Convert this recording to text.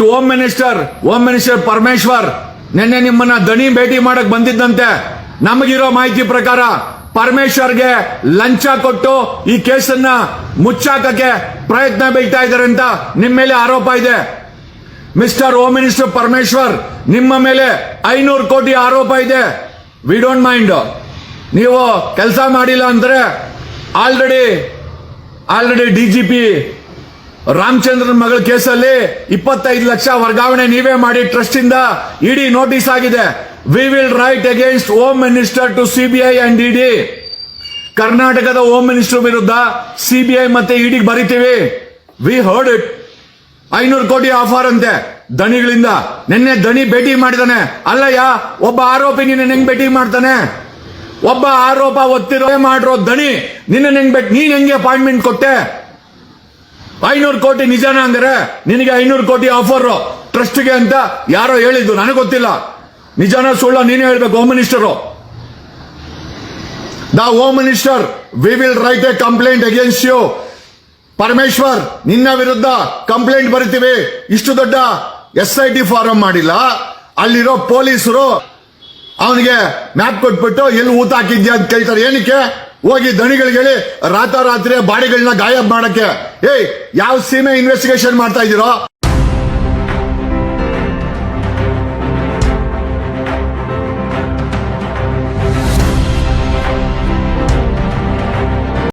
Home minister Parameshwar ನಿನ್ನೆ ನಿಮ್ಮನ್ನ ದಣಿ ಭೇಟಿ ಮಾಡಕ್ ಬಂದಿದ್ದಂತೆ. ನಮಗಿರೋ ಮಾಹಿತಿ ಪ್ರಕಾರ ಪರಮೇಶ್ವರ್ಗೆ ಲಂಚ ಕೊಟ್ಟು ಈ ಕೇಸನ್ನ ಮುಚ್ಚಾಕಕ್ಕೆ ಪ್ರಯತ್ನ ಬೀಳ್ತಾ ಇದ್ದಾರೆ ಅಂತ ನಿಮ್ಮ ಮೇಲೆ ಆರೋಪ ಇದೆ. ಮಿಸ್ಟರ್ ಹೋಮ್ ಮಿನಿಸ್ಟರ್ ಪರಮೇಶ್ವರ್, ನಿಮ್ಮ ಮೇಲೆ 500 ಕೋಟಿ ಆರೋಪ ಇದೆ. We don't mind. ನೀವು ಕೆಲಸ ಮಾಡಿಲ್ಲ ಅಂದ್ರೆ ಆಲ್ರೆಡಿ ಡಿಜಿಪಿ ರಾಮಚಂದ್ರನ್ ಮಗಳ ಕೇಸಲ್ಲಿ 25 ಲಕ್ಷ ವರ್ಗಾವಣೆ ನೀವೇ ಮಾಡಿ ಟ್ರಸ್ಟ್ ಇಂದ ಇಡಿ ನೋಟಿಸ್ ಆಗಿದೆ. We will write against home minister to CBI and ED. ಕರ್ನಾಟಕದ ಹೋಮ್ ಮಿನಿಸ್ಟರ್ ವಿರುದ್ಧ ಸಿಬಿಐ ಮತ್ತೆ ಇಡಿ ಬರಿತೀವಿ. V heard it. 500 ಕೋಟಿ ಆಫರ್ ಅಂತೆ ದಣಿಗಳಿಂದ. ನಿನ್ನೆ ದಣಿ ಭೇಟಿ ಮಾಡಿದಾನೆ. ಅಲ್ಲಯ್ಯ, ಒಬ್ಬ ಆರೋಪಿ ನಿನ್ನ ಹೆಂಗ್ ಭೇಟಿ ಮಾಡ್ತಾನೆ? ಒಬ್ಬ ಆರೋಪ ಒತ್ತಿರೋ ಮಾಡಿರೋ ದಣಿ ನಿನ್ನ ನೀನ್ ಹೆಂಗೆ ಅಪಾಯಿಂಟ್ಮೆಂಟ್ ಕೊಟ್ಟೆ? 500 ಕೋಟಿ ನಿಜಾನ ಅಂದ್ರೆ? ನಿನಗೆ 500 ಕೋಟಿ ಆಫರ್ ಟ್ರಸ್ಟ್ಗೆ ಅಂತ ಯಾರೋ ಹೇಳಿದ್ದು, ನನಗೆ ಗೊತ್ತಿಲ್ಲ. ನಿಜಾನ ಸುಳ್ಳ ನೀನೇ ಹೇಳ್ಬೇಕು. Home minister, the home minister, we will write a complaint against you. Parameshwar, ನಿನ್ನ ವಿರುದ್ಧ ಕಂಪ್ಲೇಂಟ್ ಬರಿತೀವಿ. ಇಷ್ಟು ದೊಡ್ಡ SIT ಫಾರಂ ಮಾಡಿಲ್ಲ. ಅಲ್ಲಿರೋ ಪೊಲೀಸರು ಅವನಿಗೆ ಮ್ಯಾಪ್ ಕೊಟ್ಬಿಟ್ಟು ಎಲ್ಲಿ ಊತ ಹಾಕಿದ್ಯಾ ಅಂತ ಕೇಳ್ತಾರೆ. ಏನಕ್ಕೆ? ಹೋಗಿ ದಣಿಗಳಿಗೆ ಹೇಳಿ ರಾತ್ರಿ ಬಾಡಿಗಳನ್ನ ಗಾಯಬ್ ಮಾಡಕ್ಕೆ. ಯಾವ ಸೀಮೆ ಇನ್ವೆಸ್ಟಿಗೇಷನ್ ಮಾಡ್ತಾ ಇದ್ದೀರೋ?